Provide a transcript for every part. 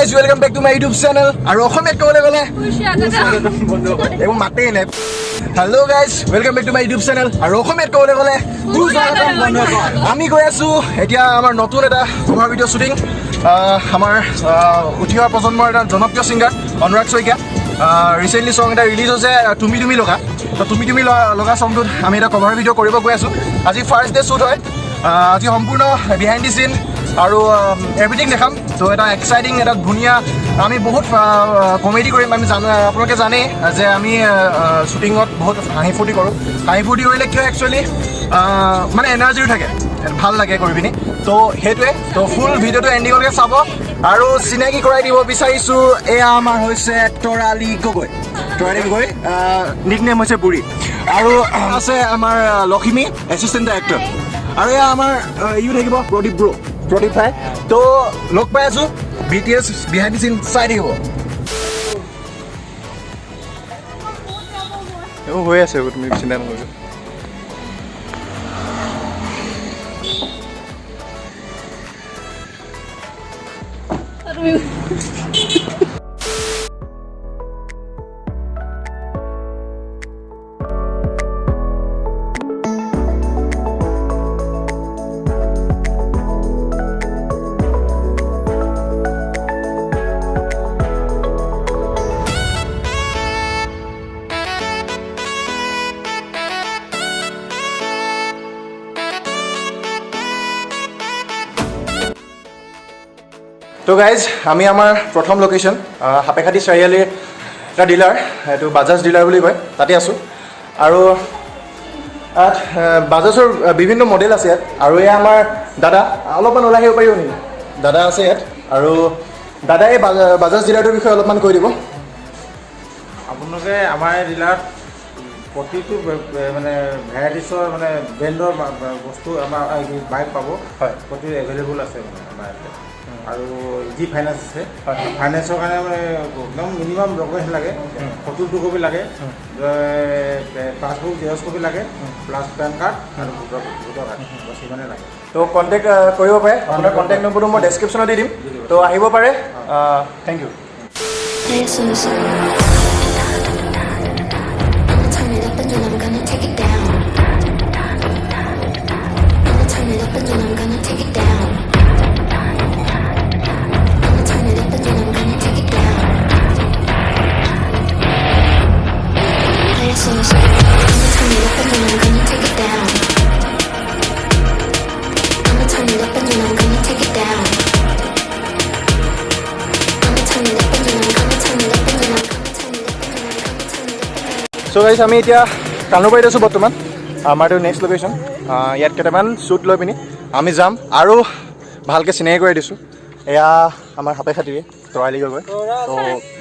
guys, welcome back to my YouTube channel. আৰু অসমীয়াত ক'বলৈ গ'লে Hello guys, welcome back to my YouTube channel. আৰু অসমীয়াত ক'বলৈ গ'লে আমি গৈ আছো এতিয়া আমাৰ নতুন এটা কভাৰ ভিডিঅ' শ্বুটিং আমাৰ উঠি অহা প্ৰজন্মৰ এটা জনপ্ৰিয় সিংগাৰ অনুৰাগ শইকীয়া ৰিচেণ্টলি সং এটা ৰিলিজ হৈছে তুমি তুমি লগা তো তুমি তুমি লগা সংটোত আমি এটা কভাৰ ভিডিঅ' কৰিব গৈ আছো আজি ফাৰ্ষ্ট ডে শ্বুট হয় আজি সম্পূৰ্ণ বিহাইণ্ড দি চিন আৰু এভৰিথিং দেখাম তো এটা এক্সাইটিং এটা ধুনীয়া আমি বহুত কমেডি কৰিম আমি জানো আপোনালোকে জানে যে আমি শ্বুটিঙত বহুত হাঁহি ফূৰ্তি কৰোঁ হাঁহি ফূৰ্তি কৰিলে কিয় একচুৱেলি মানে এনাৰ্জিও থাকে ভাল লাগে কৰি পিনি তো সেইটোৱে তো ফুল ভিডিঅ'টো এণ্ডিঙলৈকে চাব আৰু চিনাকি কৰাই দিব বিচাৰিছোঁ এয়া আমাৰ হৈছে তৰালি গগৈ নিক নেম হৈছে বুঢ়ী আৰু আছে আমাৰ লখিমী এছিষ্টেণ্ট ডাইৰেক্টৰ আৰু এয়া আমাৰ ইউ থাকিব প্ৰদীপ ভাই তো লগ পাই আছোঁ BTS বিহাইণ্ড দি চিন চাই থাকিব হৈ আছে তুমি চিন্তা নকৰিবা তো গাইজ আমি আমাৰ প্ৰথম লোকেশ্যন সাপেখাতি চাৰিআলিৰ এটা ডিলাৰ এইটো বাজাজ ডিলাৰ বুলি কয় তাতে আছোঁ আৰু ইয়াত বাজাজৰ বিভিন্ন মডেল আছে ইয়াত আৰু এয়া আমাৰ দাদা অলপমান ওলাই আহিব পাৰিব নেকি দাদা আছে ইয়াত আৰু দাদাই বাজাজ ডিলাৰটোৰ বিষয়ে অলপমান কৈ দিব আপোনালোকে আমাৰ ডিলাৰত প্ৰতিটো মানে ভেৰাইটিছৰ মানে ব্ৰেণ্ডৰ বস্তু আমাৰ বাইক পাব হয় প্ৰতি এভেইলেবল আছে মানে আমাৰ ইয়াতে আৰু যি ফাইনেন্স আছে ফাইনেন্সৰ কাৰণে মানে একদম মিনিমাম ডকুমেণ্টছ লাগে ফটো 2 কপি লাগে পাছবুক জেৰক্স কপি লাগে প্লাছ পেন কাৰ্ড আৰু ভোটাৰ কাৰ্ড বছ ইমানেই লাগে তো কণ্টেক্ট কৰিব পাৰে আপোনাৰ কণ্টেক্ট নম্বৰটো মই ডেছক্ৰিপশ্যনত দি দিম তো আহিব পাৰে থেংক ইউ চ' গাইজ আমি এতিয়া কানুবাৰীত আছোঁ বৰ্তমান আমাৰ এইটো নেক্সট লোকেশ্যন ইয়াত কেইটামান শ্বুট লৈ পিনি আমি যাম আৰু ভালকৈ চিনাকি কৰি দিছোঁ এয়া আমাৰ সাপেখাতিৰে তৰালি গগৈ তো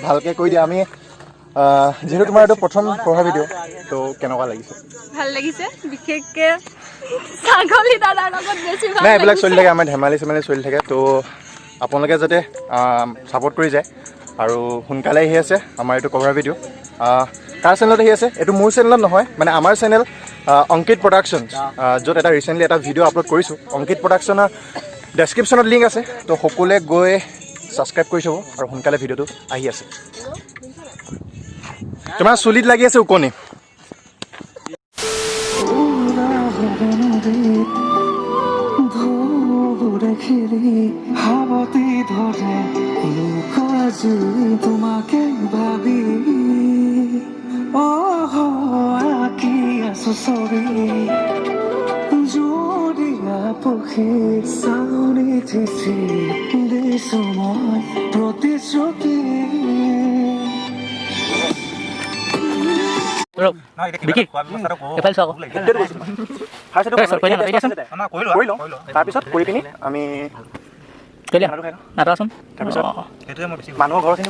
ভালকৈ কৈ দিয়া আমি যিহেতু তোমাৰ এইটো প্ৰথম কভাৰ ভিডিঅ' তো কেনেকুৱা লাগিছে ভাল লাগিছে বিশেষকৈ ছাগলী দাদাৰ লগত বেছি ভাল নাই এইবিলাক চলি থাকে আমাৰ ধেমালি চেমালি চলি থাকে তো আপোনালোকে যাতে ছাপোৰ্ট কৰি যায় আৰু সোনকালে আহি আছে আমাৰ এইটো কভাৰ ভিডিঅ' কাৰ চেনেলত আহি আছে এইটো মোৰ চেনেলত নহয় মানে আমাৰ চেনেল অংকিত প্ৰডাকশ্যন য'ত এটা ৰিচেণ্টলি এটা ভিডিঅ' আপলোড কৰিছোঁ অংকিত প্ৰডাকশ্যনৰ ডেছক্ৰিপশ্যনত লিংক আছে তো সকলোৱে গৈ ছাবস্ক্ৰাইব কৰি চাব আৰু সোনকালে ভিডিঅ'টো আহি আছে তোমাৰ চুলিত লাগি আছে ওকণি তোমাকে ভাবি জুৰিয়া পক্ষী চাউনি থিচি দিছো মই প্ৰতিশ্ৰুতি তাৰপিছত কৰি পিনি আমি মানুহৰ ঘৰখিনি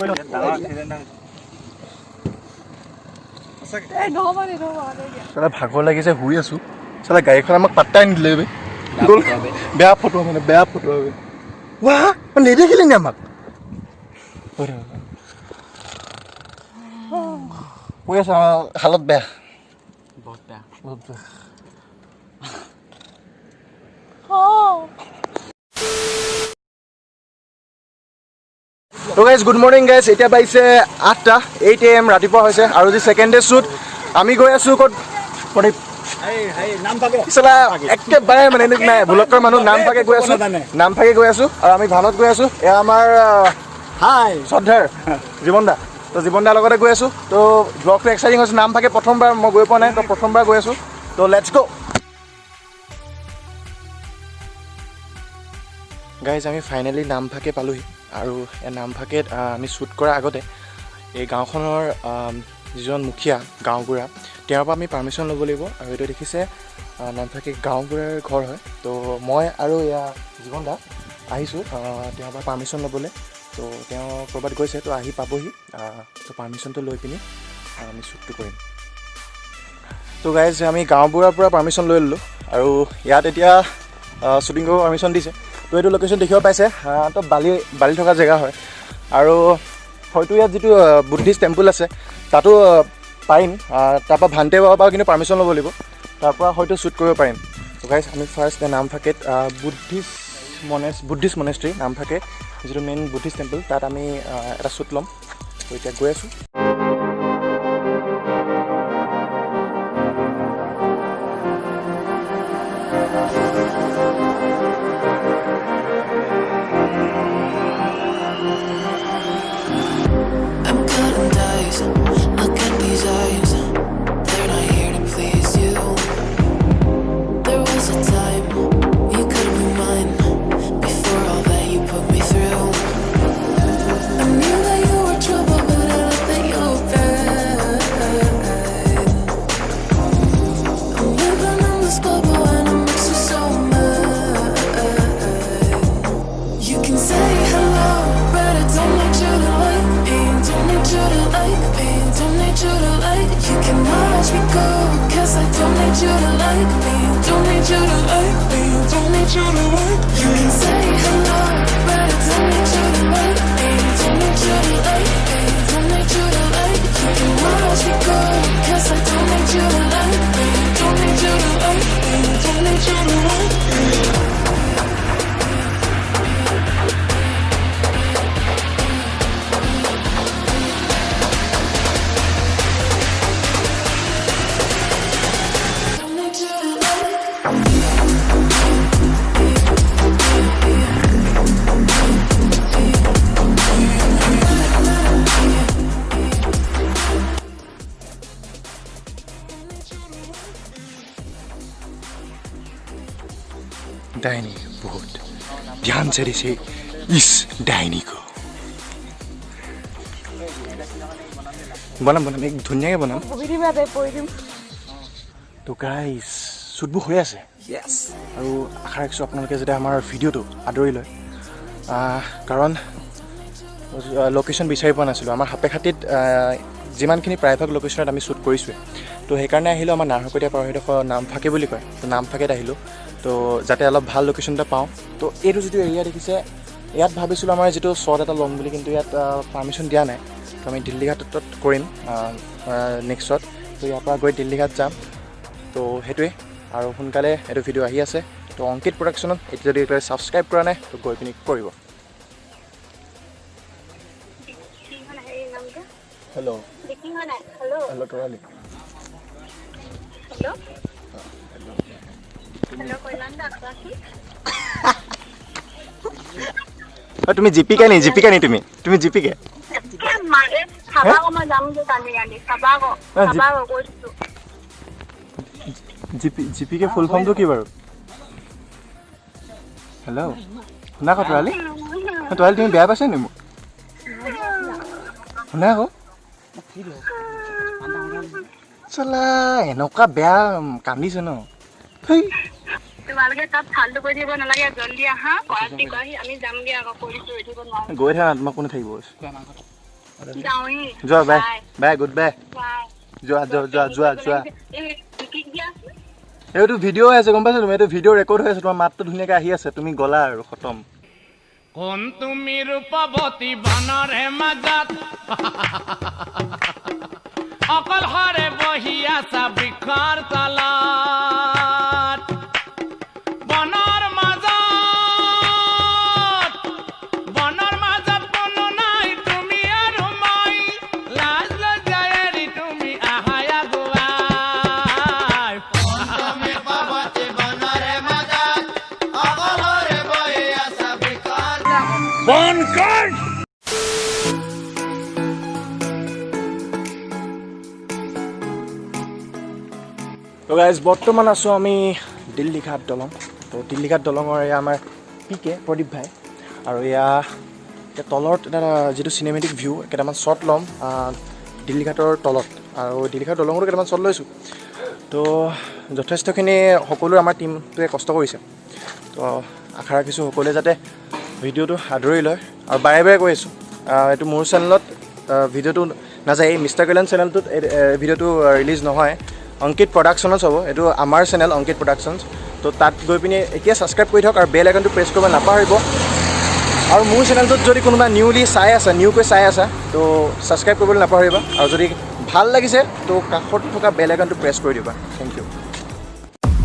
ভাগৰ লাগিছে শুই আছোঁ চালা গাড়ীখন আমাক পাত্তাই নিদিলে গ'ল বেয়া ফটো মানে বেয়া ফটো নেদেখিলে নি আমাক কৈ আছোঁ আমাৰ হালত বেয়া বহুত বেয়া তো গাইজ গুড মৰ্ণিং গাইজ এতিয়া পাইছে 8টা 8 AM ৰাতিপুৱা হৈছে আৰু যি ছেকেণ্ড ডে শ্বুট আমি গৈ আছোঁ ক'ত একেবাৰে মানে এনেকুৱা নাই ভুলকৰ মানুহ নামফাকে গৈ আছোঁ আৰু আমি ভানত গৈ আছোঁ এয়া আমাৰ শ্ৰদ্ধাৰ জীৱন দা তো জীৱন দাৰ লগতে গৈ আছোঁ তো ব্লগটো এক্সাইটিং হৈছে নামফাকে প্ৰথমবাৰ মই গৈ পোৱা নাই তো প্ৰথমবাৰ গৈ আছোঁ তো লেটছ গ' গাইজ আমি ফাইনেলি নামফাকে পালোহি আৰু এই নামফাকেত আমি শ্বুট কৰাৰ আগতে এই গাঁওখনৰ যিজন মুখীয়া গাঁওবুঢ়া তেওঁৰ পৰা আমি পাৰ্মিশ্যন ল'ব লাগিব আৰু এইটো দেখিছে নামফাকে গাঁওবুঢ়াৰ ঘৰ হয় তো মই আৰু এয়া জীৱন দা আহিছোঁ তেওঁৰ পৰা পাৰ্মিশ্যন ল'বলৈ তো তেওঁ ক'ৰবাত গৈছে তো আহি পাবহি তো পাৰ্মিশ্যনটো লৈ পিনি আমি শ্বুটটো কৰিম তো গাইজ আমি গাঁওবুঢ়াৰ পৰা পাৰ্মিশ্যন লৈ ল'লোঁ আৰু ইয়াত এতিয়া শ্বুটিং কৰিব পাৰ্মিশ্যন দিছে তো এইটো লোকেশ্যন দেখিব পাইছে তো বালি থকা জেগা হয় আৰু হয়তো ইয়াত যিটো বুদ্ধিষ্ট টেম্পল আছে তাতো পাৰিম তাৰপৰা ভান্তে বাবাৰ পৰা কিন্তু পাৰ্মিশ্যন ল'ব লাগিব তাৰপৰা হয়তো শ্বুট কৰিব পাৰিম তো গাইজ আমি ফাৰ্ষ্ট নামফাকেত বুদ্ধিষ্ট মনেষ্ট্ৰী নামফাকে যিটো মেইন বুদ্ধিষ্ট টেম্পল তাত আমি এটা শ্বুট ল'ম তো এতিয়া গৈ আছোঁ डायनी बहुत ध्यान से इसे इस डायनी को बनाम एक धुनियाके बनाम तो गाइस শ্বুটবোৰ হৈ আছে আৰু আশা ৰাখিছোঁ আপোনালোকে যাতে আমাৰ ভিডিঅ'টো আদৰি লয় কাৰণ লোকেশ্যন বিচাৰি পোৱা নাছিলোঁ আমাৰ সাপেখাতিত যিমানখিনি প্ৰায়ভাগ লোকেশ্যনত আমি শ্বুট কৰিছোঁৱে তো সেইকাৰণে আহিলোঁ আমাৰ নাহৰকটীয়া পাৰ সেইডোখৰ নামফাকে বুলি কয় তো নামফাকেত আহিলোঁ তো যাতে অলপ ভাল লোকেশ্যন এটা পাওঁ তো এইটো যিটো এৰিয়া দেখিছে ইয়াত ভাবিছিলোঁ আমাৰ যিটো শ্বট এটা ল'ম বুলি কিন্তু ইয়াত পাৰ্মিশ্যন দিয়া নাই তো আমি দিল্লীঘাটত কৰিম নেক্সট শ্বট তো ইয়াৰ পৰা গৈ দিল্লীঘাট যাম তো সেইটোৱে আৰু সোনকালে এইটো ভিডিঅ' আহি আছে তো অংকিত প্ৰডাকশ্যনত এতিয়া যদি ছাবস্ক্ৰাইব কৰা নাই তো গৈ পিনি কৰিব হেল্ল' হেল্ল' তৰালি তুমি জিপিকে নি তুমি জিপিকে জিপিকে ফুল ফৰ্মটো কি বাৰু হেল্ল' শুনা আকৌ তৰালি তুমি বেয়া পাইছা নি মোক শুনা আকৌ চলা এনেকুৱা বেয়া কান্দিছে ন তোমালোকে তাত ফাল্টু কৰি দিব নালাগে জলদি আহা কৰাতি কৰি আমি যামগে আকৌ কৰিছো এঠিব নোৱাৰো গৈ থাকা তোমাক কোনে থাকিব যাওঁই যোৱা বাই গুড বাই যোৱা এইটো ভিডিঅ' হৈ আছে গম পাইছা তুমি এইটো ভিডিঅ' ৰেকৰ্ড হৈ আছে তোমাৰ মাতটো ধুনীয়াকৈ আহি আছে তুমি গ'লা আৰু খতম কোন তুমি ৰূপৱতী বনৰে মাজত অকল হৰে বহি আছা বৃক্ষৰ তলত বনৰ মাজত কোনো নাই তো গাইজ বৰ্তমান আছোঁ আমি দিল্লী ঘাট দলং তো দিল্লী ঘাট দলঙৰ এয়া আমাৰ পিকে প্ৰদীপ ভাই আৰু এয়া তলত এটা যিটো চিনেমেটিক ভিউ কেইটামান শ্বট ল'ম দিল্লী ঘাটৰ তলত আৰু দিল্লী ঘাট দলঙতো কেইটামান শ্বট লৈছোঁ তো যথেষ্টখিনি সকলো আমাৰ টীমটোৱে কষ্ট কৰিছে তো আশা ৰাখিছোঁ সকলোৱে যাতে ভিডিঅ'টো আদৰি লয় আৰু বাৰে বাৰে কৈ আছোঁ এইটো মোৰ চেনেলত ভিডিঅ'টো নাযায় এই মিষ্টাৰ কাল্যাণ চেনেলটোত ভিডিঅ'টো ৰিলিজ নহয় অংকিত প্ৰডাকশ্যনছ হ'ব এইটো আমাৰ চেনেল অংকিত প্ৰডাকশ্যনছ তো তাত গৈ পিনি এতিয়া ছাবস্ক্ৰাইব কৰি থওক আৰু বেল আইকনটো প্ৰেছ কৰিব নাপাহৰিব আৰু মোৰ চেনেলটোত যদি কোনোবা নিউকৈ চাই আছা তো ছাবস্ক্ৰাইব কৰিবলৈ নাপাহৰিবা আৰু যদি ভাল লাগিছে তো কাষত থকা বেল আইকনটো প্ৰেছ কৰি দিবা thank you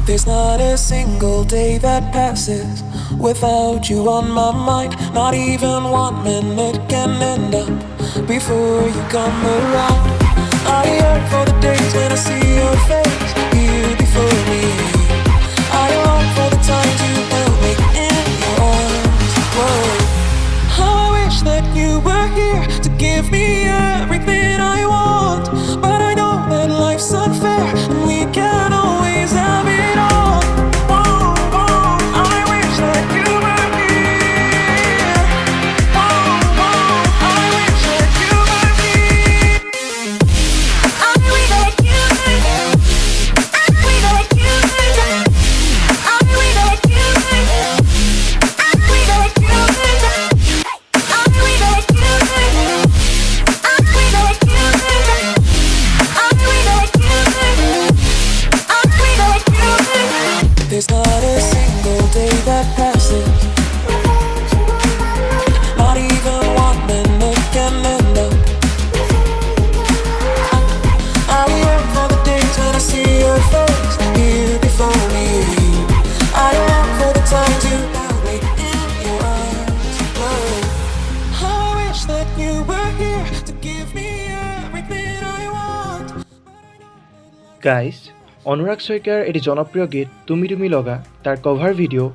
There's not a single day that passes without you on my mind. Not even 1 minute can end up before you come around. I yearn for the days when I see your face here before me. I long for the times you held me in your arms. Whoa. How I wish that you were here to give me everything I want. But I know that life's unfair and we can't always have it. There's not a single day that passes. Not even 1 minute can end up. I yearn for the days when I see your face here before me. I long for the times you held me in your arms. Whoa. How I wish that you were here to give me everything I want. Guys Anurag শইকীয়াৰ এটি জনপ্ৰিয় গীত তুমি তুমি লগা তাৰ cover video'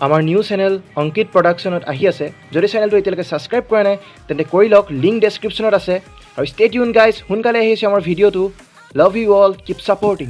আমাৰ new channel অংকিত প্ৰডাকশ্যনত আহি আছে যদি চেনেলটো এতিয়ালৈকে ছাবস্ক্ৰাইব কৰা নাই তেন্তে কৰি লওক লিংক ডেছক্ৰিপশ্যনত আছে আৰু ষ্টে টিউন গাইজ সোনকালে আহিছে আমাৰ ভিডিঅ'টো love you all keep supporting